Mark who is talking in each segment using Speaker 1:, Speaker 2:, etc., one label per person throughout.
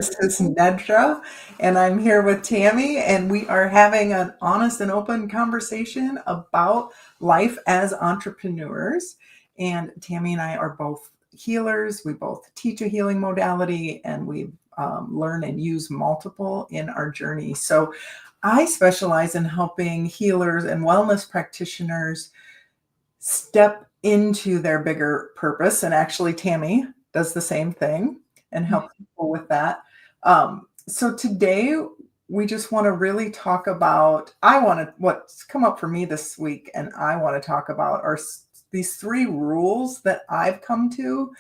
Speaker 1: This is Nedra, and I'm here with Tammy, and we are having an honest and open conversation about life as entrepreneurs. And Tammy and I are both healers. We both teach a healing modality, and we learn and use multiple in our journey. So I specialize in helping healers and wellness practitioners step into their bigger purpose. And actually, Tammy does the same thing and help people with that. So today we just want to really talk about, what's come up for me this week, and I want to talk about are these 3 rules that I've come to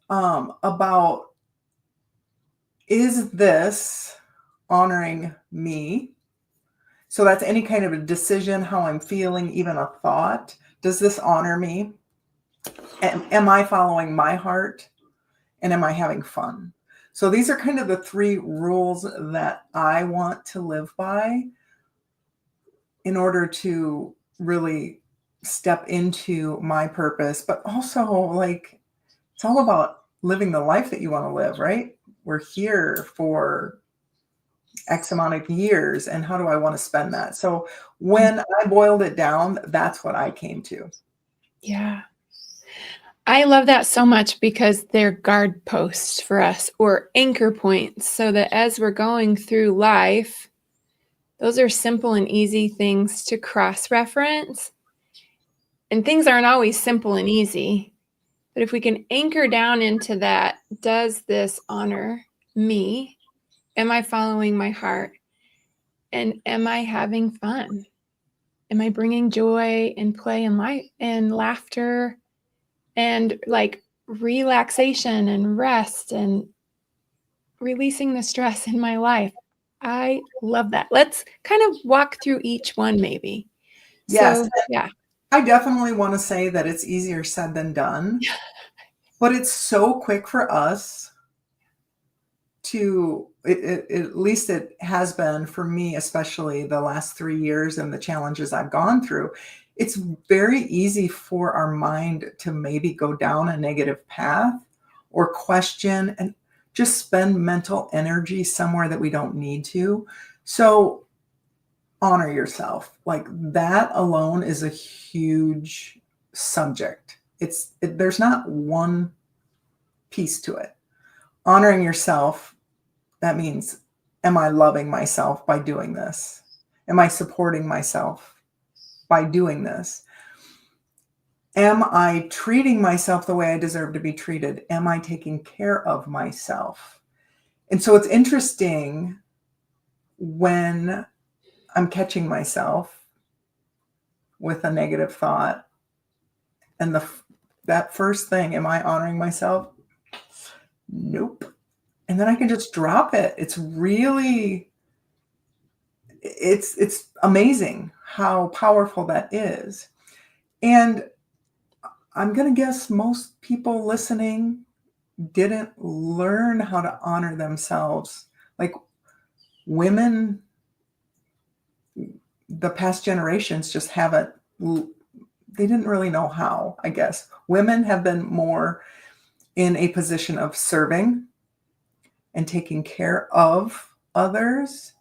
Speaker 1: about, is this honoring me? So that's any kind of a decision, how I'm feeling, even a thought. Does this honor me? Am I following my heart? And am I having fun? So these are kind of the 3 rules that I want to live by in order to really step into my purpose, but also, like, it's all about living the life that you want to live, right? We're here for X amount of years, and how do I want to spend that? So when I boiled it down, that's what I came to.
Speaker 2: Yeah. I love that so much because they're guard posts for us, or anchor points, so that as we're going through life, those are simple and easy things to cross-reference. And things aren't always simple and easy, but if we can anchor down into that, does this honor me? Am I following my heart? And am I having fun? Am I bringing joy and play and light and laughter and like relaxation and rest and releasing the stress in my life? I love that. Let's kind of walk through each one maybe.
Speaker 1: Yes,
Speaker 2: So, yeah.
Speaker 1: I definitely want to say that it's easier said than done, but it's so quick for us to, at least it has been for me, especially the last 3 years and the challenges I've gone through. It's very easy for our mind to maybe go down a negative path or question and just spend mental energy somewhere that we don't need to. So honor yourself. Like, that alone is a huge subject. There's not one piece to it. Honoring yourself, that means, am I loving myself by doing this? Am I supporting myself by doing this? Am I treating myself the way I deserve to be treated? Am I taking care of myself? And so it's interesting when I'm catching myself with a negative thought, and that first thing, am I honoring myself? Nope. And then I can just drop it. It's amazing how powerful that is. And I'm going to guess most people listening didn't learn how to honor themselves. Like, women, the past generations just haven't, they didn't really know how, I guess. Women have been more in a position of serving and taking care of others.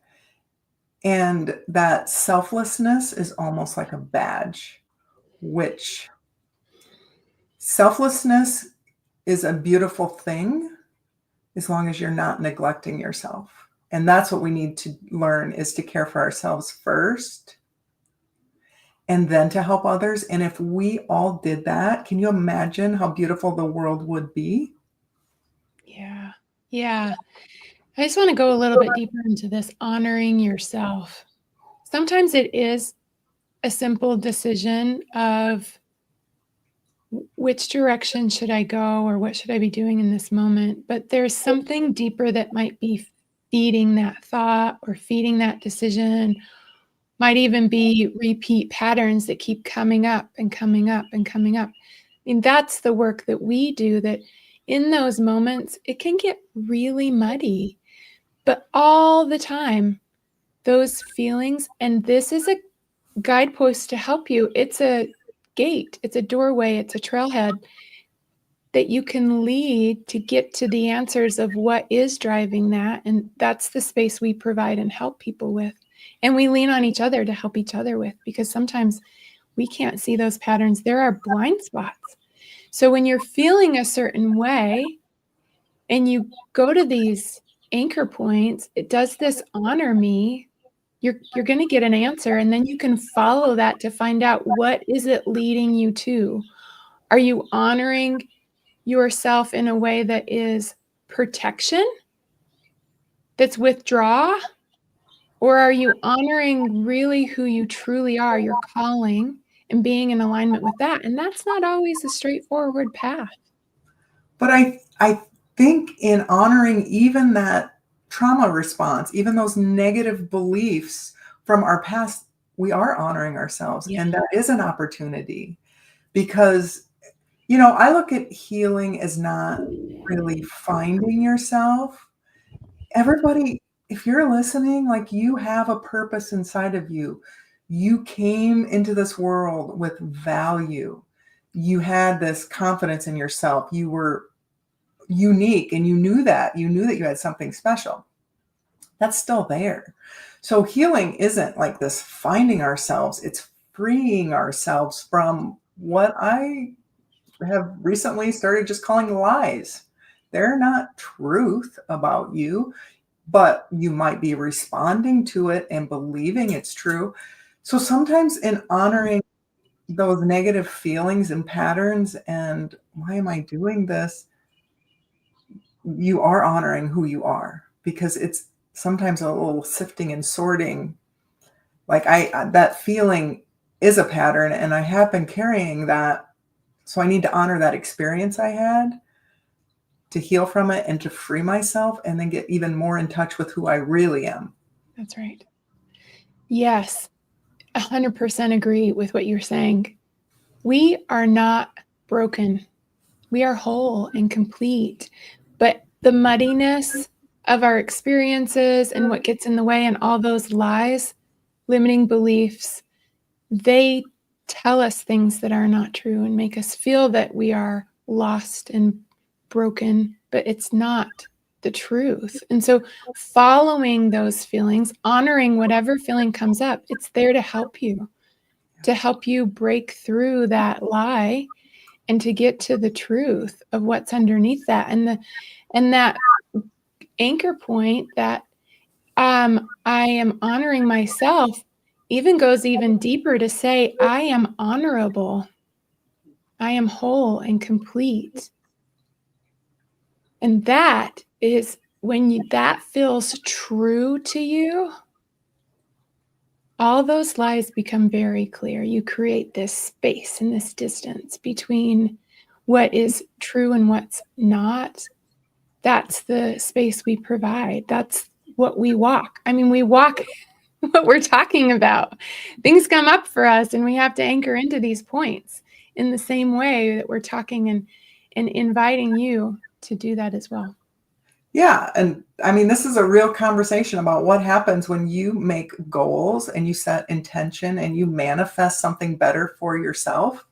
Speaker 1: And that selflessness is almost like a badge, which selflessness is a beautiful thing as long as you're not neglecting yourself. And that's what we need to learn, is to care for ourselves first and then to help others. And if we all did that, can you imagine how beautiful the world would be?
Speaker 2: Yeah. Yeah. I just want to go a little bit deeper into this honoring yourself. Sometimes it is a simple decision of which direction should I go or what should I be doing in this moment? But there's something deeper that might be feeding that thought or feeding that decision, might even be repeat patterns that keep coming up and coming up and coming up. I mean, that's the work that we do, that in those moments, it can get really muddy, but all the time, those feelings, and this is a guidepost to help you. It's a gate, it's a doorway, it's a trailhead. that you can lead to get to the answers of what is driving that. And that's the space we provide and help people with. And we lean on each other to help each other with, because sometimes we can't see those patterns. There are blind spots. So when you're feeling a certain way and you go to these anchor points, it does this honor me. You're going to get an answer, and then you can follow that to find out, what is it leading you to? Are you honoring yourself in a way that is protection, that's withdraw? Or are you honoring really who you truly are, your calling, and being in alignment with that? And that's not always a straightforward path.
Speaker 1: But I think in honoring even that trauma response, even those negative beliefs from our past, we are honoring ourselves.
Speaker 2: Yeah.
Speaker 1: And that is an opportunity, because, you know, I look at healing as not really finding yourself. Everybody, if you're listening, like, you have a purpose inside of you. You came into this world with value. You had this confidence in yourself. You were unique, and you knew that. You knew that you had something special. That's still there. So healing isn't like this finding ourselves, it's freeing ourselves from what I have recently started just calling lies. They're not truth about you, but you might be responding to it and believing it's true. So sometimes in honoring those negative feelings and patterns, and why am I doing this? You are honoring who you are, because it's sometimes a little sifting and sorting. Like, that feeling is a pattern, and I have been carrying that. So I need to honor that experience I had, to heal from it and to free myself, and then get even more in touch with who I really am.
Speaker 2: That's right. Yes, 100% agree with what you're saying. We are not broken. We are whole and complete. But the muddiness of our experiences and what gets in the way, and all those lies, limiting beliefs, they tell us things that are not true and make us feel that we are lost and broken, but it's not the truth. And so following those feelings, honoring whatever feeling comes up, it's there to help you break through that lie and to get to the truth of what's underneath that. And that anchor point that I am honoring myself even goes even deeper to say, I am honorable. I am whole and complete. And that is when that feels true to you, all those lies become very clear. You create this space and this distance between what is true and what's not. That's the space we provide. That's what we walk. I mean, we walk what we're talking about. Things come up for us, and we have to anchor into these points in the same way that we're talking and inviting you to do that as well.
Speaker 1: Yeah. And I mean, this is a real conversation about what happens when you make goals and you set intention and you manifest something better for yourself.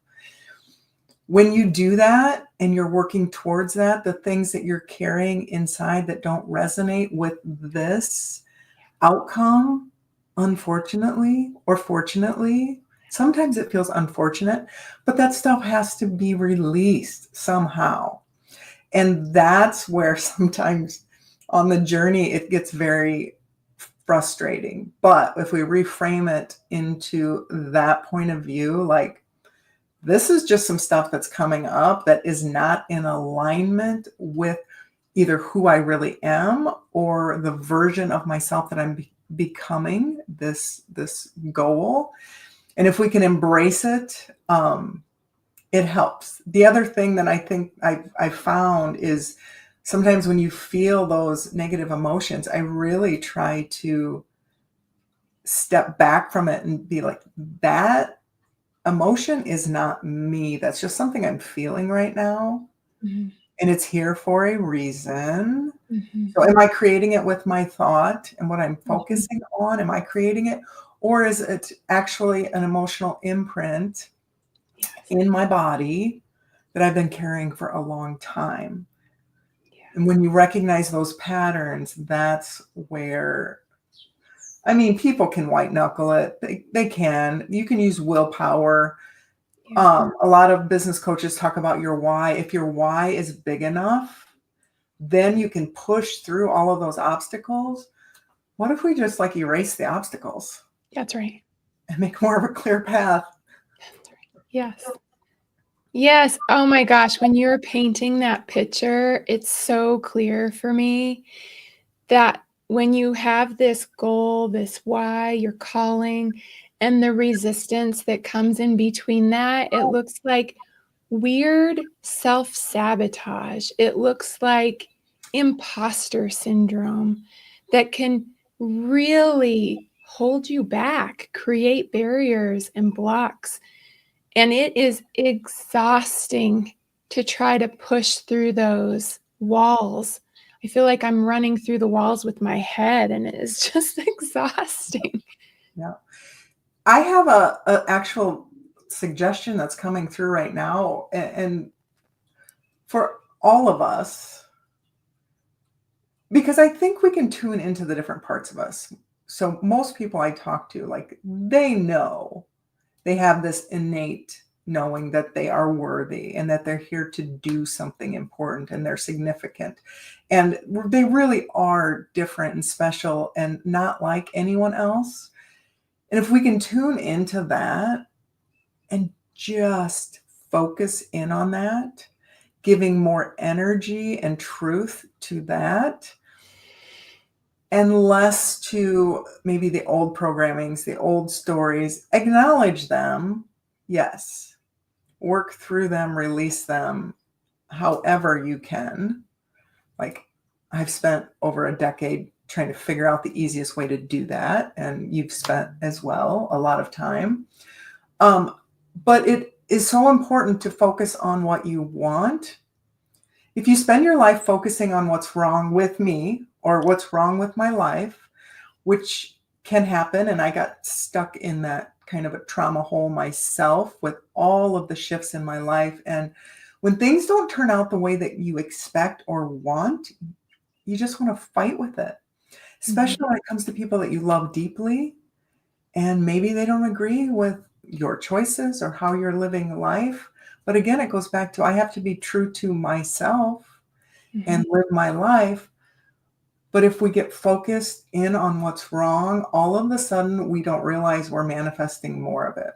Speaker 1: When you do that and you're working towards that, the things that you're carrying inside that don't resonate with this outcome, unfortunately or fortunately, sometimes it feels unfortunate, but that stuff has to be released somehow. And that's where sometimes on the journey it gets very frustrating. But if we reframe it into that point of view, like, this is just some stuff that's coming up that is not in alignment with either who I really am or the version of myself that I'm becoming, this goal. And if we can embrace it, it helps. The other thing that I think I found is, sometimes when you feel those negative emotions, I really try to step back from it and be like, that emotion is not me. That's just something I'm feeling right now.
Speaker 2: Mm-hmm.
Speaker 1: And it's here for a reason.
Speaker 2: Mm-hmm.
Speaker 1: So am I creating it with my thought and what I'm focusing on? Am I creating it? Or is it actually an emotional imprint in my body that I've been carrying for a long time.
Speaker 2: Yeah.
Speaker 1: And when you recognize those patterns, that's where, I mean, people can white knuckle it. They can. You can use willpower.
Speaker 2: Yeah.
Speaker 1: A lot of business coaches talk about your why. If your why is big enough, then you can push through all of those obstacles. What if we just like erase the obstacles
Speaker 2: That's right.
Speaker 1: and make more of a clear path?
Speaker 2: That's right. Yes. Yes. Oh my gosh. When you're painting that picture, it's so clear for me that when you have this goal, this why, your calling, and the resistance that comes in between that, it looks like weird self sabotage. It looks like imposter syndrome that can really hold you back, create barriers and blocks. And it is exhausting to try to push through those walls. I feel like I'm running through the walls with my head, and it is just exhausting.
Speaker 1: Yeah. I have a actual suggestion that's coming through right now. And for all of us, because I think we can tune into the different parts of us. So most people I talk to, like, they know, they have this innate knowing that they are worthy and that they're here to do something important and they're significant. And they really are different and special and not like anyone else. And if we can tune into that and just focus in on that, giving more energy and truth to that, and less to maybe the old programmings, the old stories, acknowledge them, yes, work through them, release them however you can. Like, I've spent over a decade trying to figure out the easiest way to do that, and you've spent as well a lot of time. But it is so important to focus on what you want. If you spend your life focusing on what's wrong with me or what's wrong with my life, which can happen, and I got stuck in that kind of a trauma hole myself with all of the shifts in my life. And when things don't turn out the way that you expect or want, you just want to fight with it, especially when it comes to people that you love deeply and maybe they don't agree with your choices or how you're living life. But again, it goes back to I have to be true to myself and live my life. But if we get focused in on what's wrong, all of a sudden we don't realize we're manifesting more of it.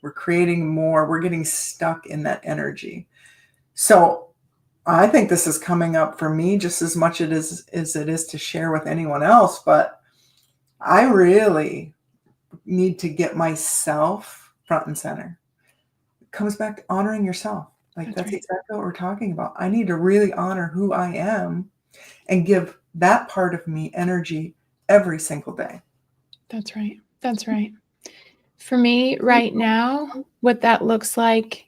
Speaker 1: We're creating more. We're getting stuck in that energy. So I think this is coming up for me just as much as it is to share with anyone else. But I really need to get myself front and center. It comes back to honoring yourself. Like, that's
Speaker 2: right.
Speaker 1: exactly what we're talking about. I need to really honor who I am and give that part of me energy every single day.
Speaker 2: That's right. That's right. For me right now, what that looks like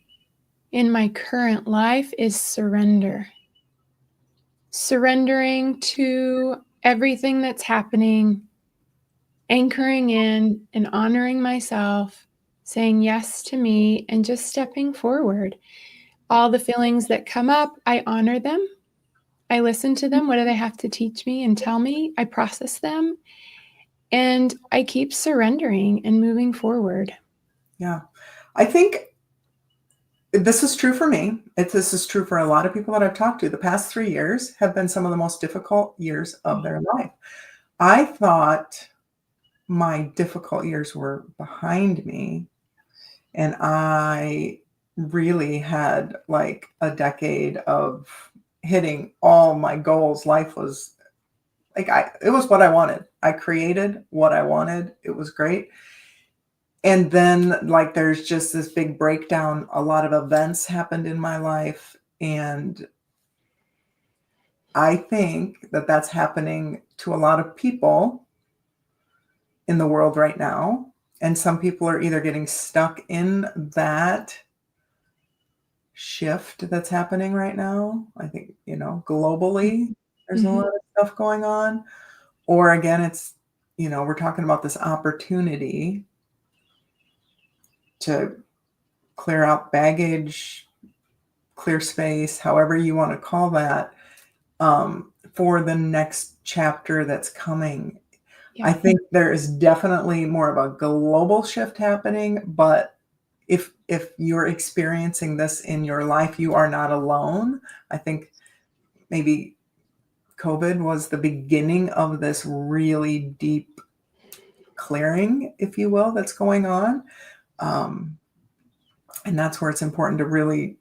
Speaker 2: in my current life is surrender. Surrendering to everything that's happening, anchoring in and honoring myself, saying yes to me, and just stepping forward. All the feelings that come up, I honor them. I listen to them. What do they have to teach me and tell me? I process them. And I keep surrendering and moving forward.
Speaker 1: Yeah. I think this is true for me. This is true for a lot of people that I've talked to. The past 3 years have been some of the most difficult years of their life. I thought my difficult years were behind me, and I really had like a decade of hitting all my goals. Life was like, it was what I wanted. I created what I wanted. It was great. And then, like, there's just this big breakdown. A lot of events happened in my life, and I think that that's happening to a lot of people in the world right now. And some people are either getting stuck in that shift that's happening right now. I think, globally, there's a lot of stuff going on. Or again, it's, we're talking about this opportunity to clear out baggage, clear space, however you want to call that, for the next chapter that's coming.
Speaker 2: Yeah.
Speaker 1: I think there is definitely more of a global shift happening, but if you're experiencing this in your life, you are not alone. I think maybe COVID was the beginning of this really deep clearing, if you will, that's going on. Um, and that's where it's important to really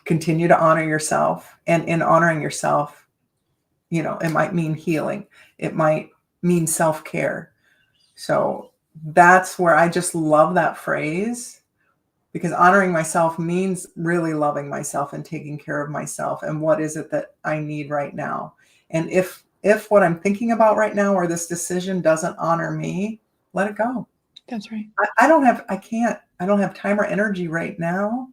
Speaker 1: continue to honor yourself. And in honoring yourself, it might mean healing. It might mean self-care. So that's where I just love that phrase, because honoring myself means really loving myself and taking care of myself. And what is it that I need right now? And if what I'm thinking about right now or this decision doesn't honor me, let it go.
Speaker 2: That's right.
Speaker 1: I don't have time or energy right now.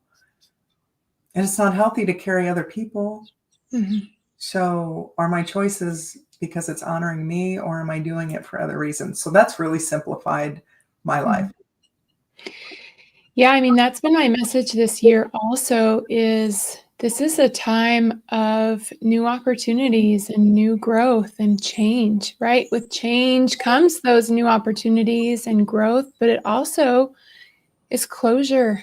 Speaker 1: And it's not healthy to carry other people.
Speaker 2: Mm-hmm.
Speaker 1: So are my choices because it's honoring me, or am I doing it for other reasons? So that's really simplified my life.
Speaker 2: Yeah, I mean, that's been my message this year also, is this is a time of new opportunities and new growth and change, right? With change comes those new opportunities and growth, but it also is closure,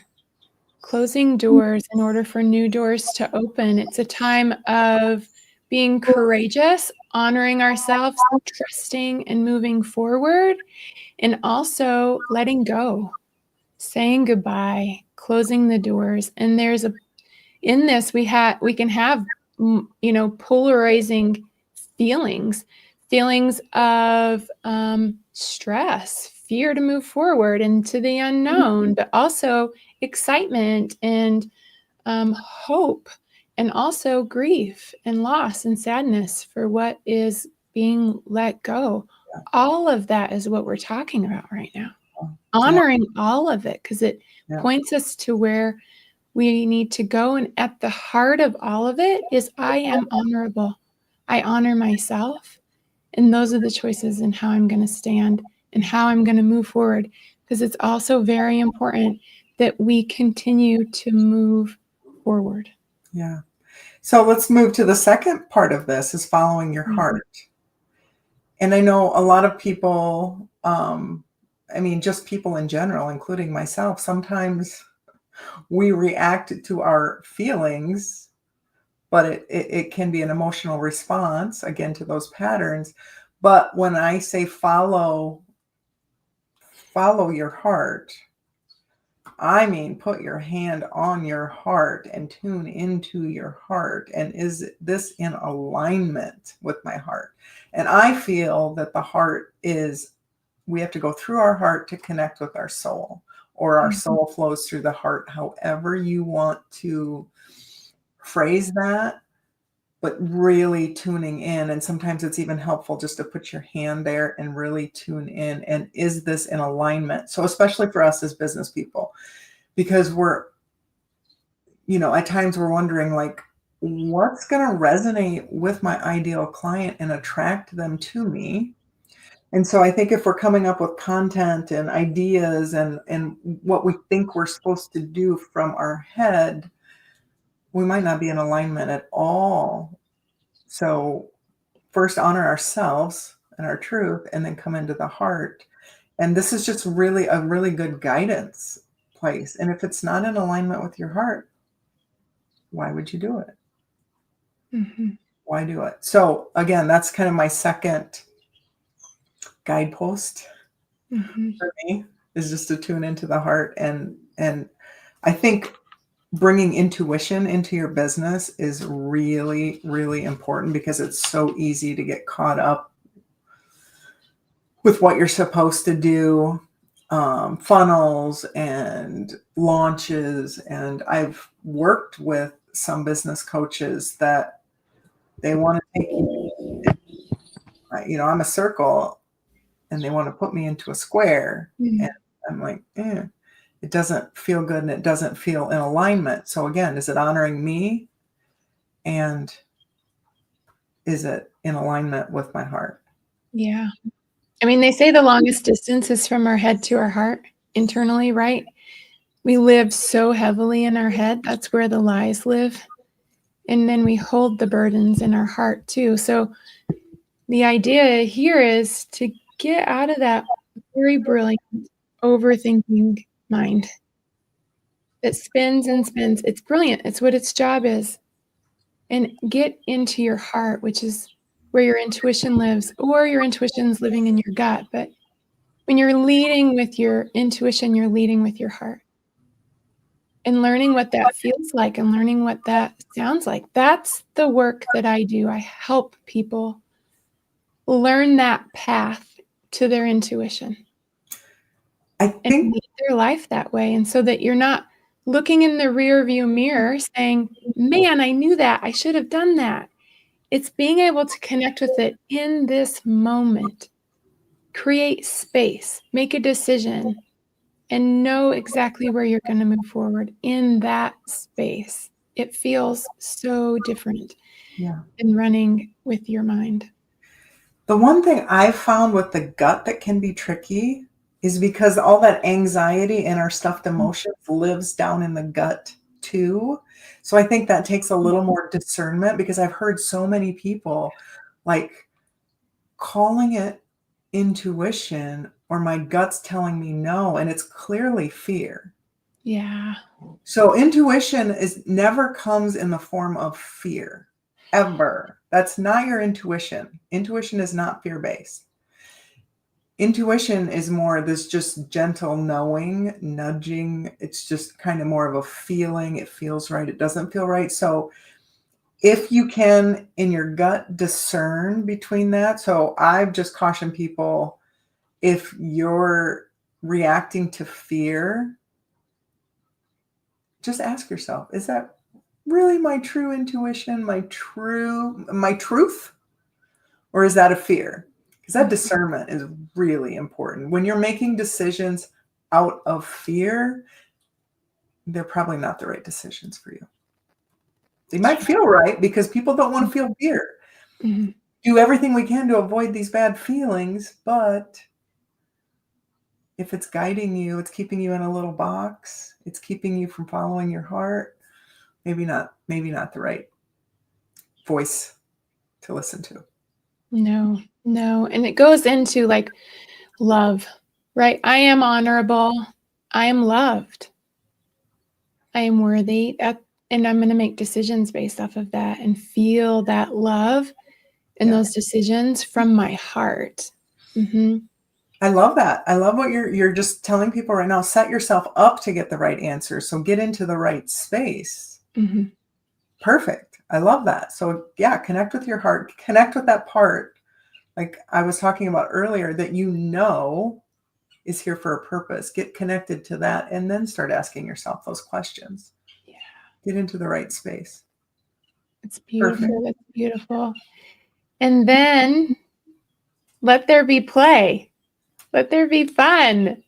Speaker 2: closing doors in order for new doors to open. It's a time of being courageous, honoring ourselves, trusting and moving forward, and also letting go, saying goodbye, closing the doors. And in this, we can have, polarizing feelings of stress, fear to move forward into the unknown, but also excitement and hope, and also grief and loss and sadness for what is being let go. All of that is what we're talking about right now. Honoring all of it, because it points us to where we need to go. And at the heart of all of it is, I am honorable. I honor myself. And those are the choices in how I'm going to stand and how I'm going to move forward. Because it's also very important that we continue to move forward.
Speaker 1: Yeah. So let's move to the second part of this, is following your heart. And I know a lot of people, just people in general, including myself, sometimes we react to our feelings, but it can be an emotional response, again, to those patterns. But when I say follow your heart, I mean, put your hand on your heart and tune into your heart. And is this in alignment with my heart? And I feel that the heart is, we have to go through our heart to connect with our soul, or our soul flows through the heart, however you want to phrase that, but really tuning in. And sometimes it's even helpful just to put your hand there and really tune in. And is this in alignment? So especially for us as business people, because we're, at times we're wondering, like, what's going to resonate with my ideal client and attract them to me? And so I think if we're coming up with content and ideas and what we think we're supposed to do from our head, we might not be in alignment at all. So first honor ourselves and our truth, and then come into the heart. And this is just really a really good guidance place. And if it's not in alignment with your heart, why would you do it? Why do it? So again, that's kind of my second guidepost for me, is just to tune into the heart. And I think bringing intuition into your business is really, really important, because it's so easy to get caught up with what you're supposed to do, funnels and launches. And I've worked with some business coaches that they want to take I'm a circle, and they want to put me into a square. And I'm like, it doesn't feel good, and it doesn't feel in alignment. So again, is it honoring me? And is it in alignment with my heart?
Speaker 2: Yeah. I mean, they say the longest distance is from our head to our heart internally, right? We live so heavily in our head. That's where the lies live. And then we hold the burdens in our heart too. So the idea here is to get out of that very brilliant, overthinking mind that spins and spins. It's brilliant. It's what its job is. And get into your heart, which is where your intuition lives, or your intuition's living in your gut. But when you're leading with your intuition, you're leading with your heart. And learning what that feels like and learning what that sounds like. That's the work that I do. I help people learn that path to their intuition
Speaker 1: I
Speaker 2: and
Speaker 1: think
Speaker 2: lead their life that way. And so that you're not looking in the rear view mirror saying, man, I knew that. I should have done that. It's being able to connect with it in this moment, create space, make a decision, and know exactly where you're going to move forward in that space. It feels so different
Speaker 1: yeah.
Speaker 2: than running with your mind.
Speaker 1: The one thing I've found with the gut that can be tricky is because all that anxiety and our stuffed emotions lives down in the gut too. So I think that takes a little more discernment, because I've heard so many people like calling it intuition or my gut's telling me no, and it's clearly fear.
Speaker 2: Yeah.
Speaker 1: So intuition never comes in the form of fear, ever. That's not your intuition. Intuition is not fear-based. Intuition is more this just gentle knowing, nudging. It's just kind of more of a feeling. It feels right. It doesn't feel right. So if you can, in your gut, discern between that. So I've just cautioned people, if you're reacting to fear, just ask yourself, is that really my true intuition, my truth? Or is that a fear? Because that discernment is really important. When you're making decisions out of fear, they're probably not the right decisions for you. They might feel right because people don't want to feel fear.
Speaker 2: Mm-hmm.
Speaker 1: Do everything we can to avoid these bad feelings, but if it's guiding you, it's keeping you in a little box, it's keeping you from following your heart, maybe not the right voice to listen to.
Speaker 2: No. And it goes into like love, right? I am honorable. I am loved. I am worthy. And I'm going to make decisions based off of that and feel that love in those decisions from my heart. Mm-hmm.
Speaker 1: I love that. I love what you're just telling people right now. Set yourself up to get the right answer. So get into the right space.
Speaker 2: Mm-hmm.
Speaker 1: Perfect. I love that. So yeah, connect with your heart. Connect with that part, like I was talking about earlier, that is here for a purpose. Get connected to that and then start asking yourself those questions.
Speaker 2: Yeah.
Speaker 1: Get into the right space.
Speaker 2: It's beautiful. It's beautiful. And then let there be play. Let there be fun.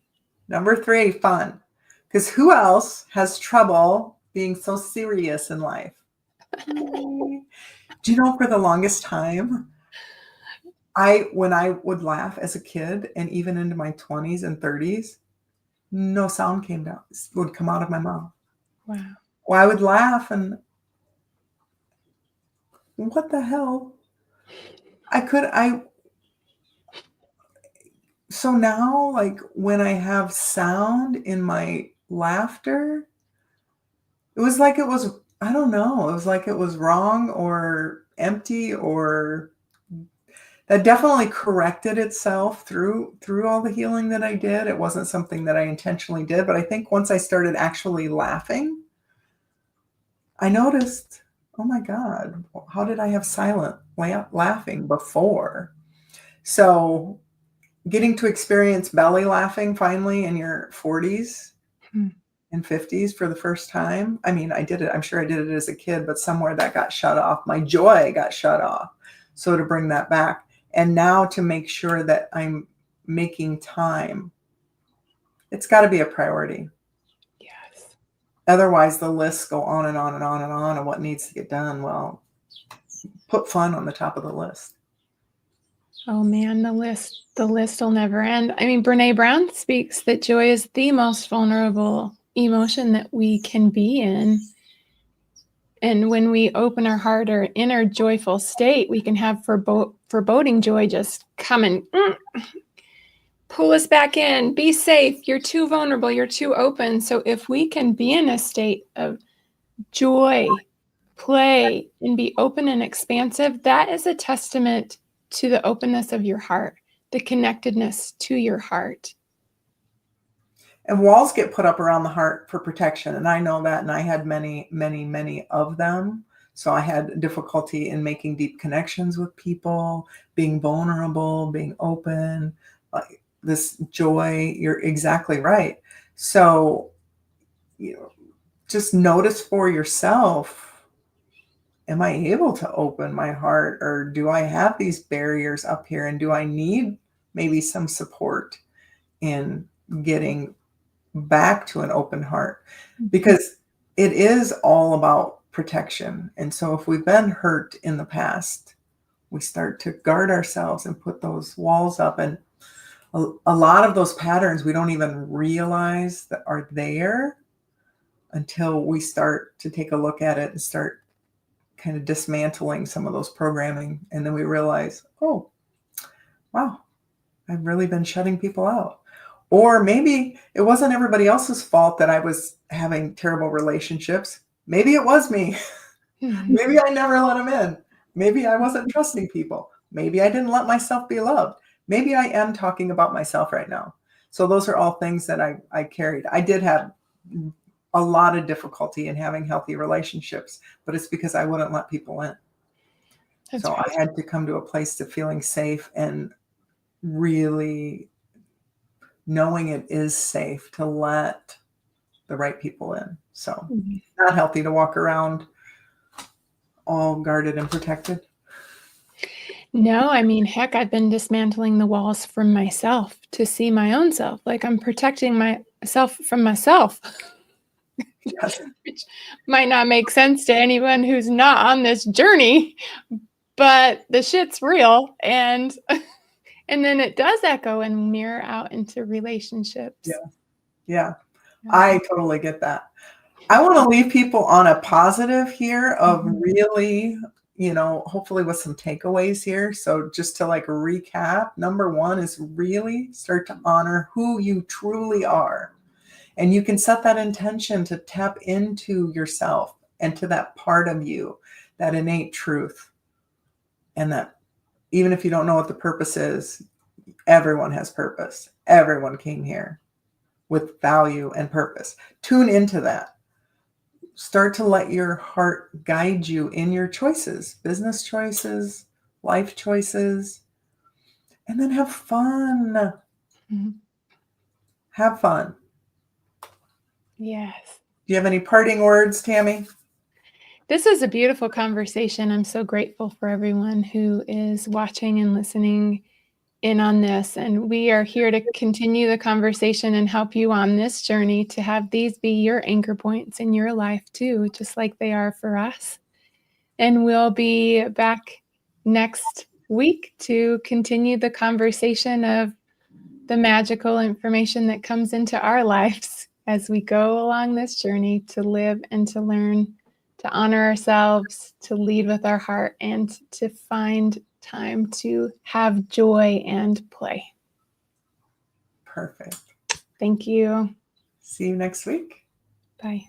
Speaker 1: Number 3, fun. Because who else has trouble being so serious in life? Do you know, for the longest time, when I would laugh as a kid and even into my 20s and 30s, no sound would come out of my mouth.
Speaker 2: Wow.
Speaker 1: Well, I would laugh and what the hell? So now, like when I have sound in my laughter, it was like I don't know, it was like it was wrong or empty, or that definitely corrected itself through all the healing that I did. It wasn't something that I intentionally did, but I think once I started actually laughing, I noticed, oh my God, how did I have silent laughing before? So getting to experience belly laughing finally in your 40s and 50s for the first time. I mean, I did it. I'm sure I did it as a kid, but somewhere that got shut off. My joy got shut off. So to bring that back, and now to make sure that I'm making time, it's got to be a priority.
Speaker 2: Yes.
Speaker 1: Otherwise, the lists go on and on and on and on of what needs to get done. Well, put fun on the top of the list.
Speaker 2: Oh man, the list will never end. I mean, Brene Brown speaks that joy is the most vulnerable emotion that we can be in. And when we open our heart or in our joyful state, we can have foreboding joy just come and pull us back in. Be safe. You're too vulnerable. You're too open. So if we can be in a state of joy, play, and be open and expansive, that is a testament to the openness of your heart, the connectedness to your heart.
Speaker 1: And walls get put up around the heart for protection. And I know that. And I had many, many, many of them. So I had difficulty in making deep connections with people, being vulnerable, being open, like this joy. You're exactly right. So, just notice for yourself, am I able to open my heart, or do I have these barriers up here, and do I need maybe some support in getting back to an open heart? Because it is all about protection. And so if we've been hurt in the past, we start to guard ourselves and put those walls up. And a lot of those patterns we don't even realize that are there until we start to take a look at it and start kind of dismantling some of those programming. And then we realize, oh, wow, I've really been shutting people out. Or maybe it wasn't everybody else's fault that I was having terrible relationships. Maybe it was me. Maybe I never let them in. Maybe I wasn't trusting people. Maybe I didn't let myself be loved. Maybe I am talking about myself right now. So those are all things that I carried. I did have a lot of difficulty in having healthy relationships, but it's because I wouldn't let people in.
Speaker 2: That's
Speaker 1: so
Speaker 2: right.
Speaker 1: I had to come to a place to feeling safe and really knowing it is safe to let the right people in. So it's not healthy to walk around all guarded and protected.
Speaker 2: No, I mean, heck, I've been dismantling the walls from myself to see my own self. Like I'm protecting myself from myself.
Speaker 1: Yes.
Speaker 2: Which might not make sense to anyone who's not on this journey, but the shit's real. And then it does echo and mirror out into relationships.
Speaker 1: Yeah. I totally get that. I want to leave people on a positive here of really, hopefully with some takeaways here. So just to like recap, number one is really start to honor who you truly are. And you can set that intention to tap into yourself and to that part of you, that innate truth. And that even if you don't know what the purpose is, everyone has purpose. Everyone came here with value and purpose. Tune into that. Start to let your heart guide you in your choices, business choices, life choices, and then have fun. Have fun.
Speaker 2: Yes.
Speaker 1: Do you have any parting words, Tammy?
Speaker 2: This is a beautiful conversation. I'm so grateful for everyone who is watching and listening in on this. And we are here to continue the conversation and help you on this journey to have these be your anchor points in your life too, just like they are for us. And we'll be back next week to continue the conversation of the magical information that comes into our lives as we go along this journey to live and to learn, to honor ourselves, to lead with our heart, and to find time to have joy and play.
Speaker 1: Perfect.
Speaker 2: Thank you.
Speaker 1: See you next week.
Speaker 2: Bye.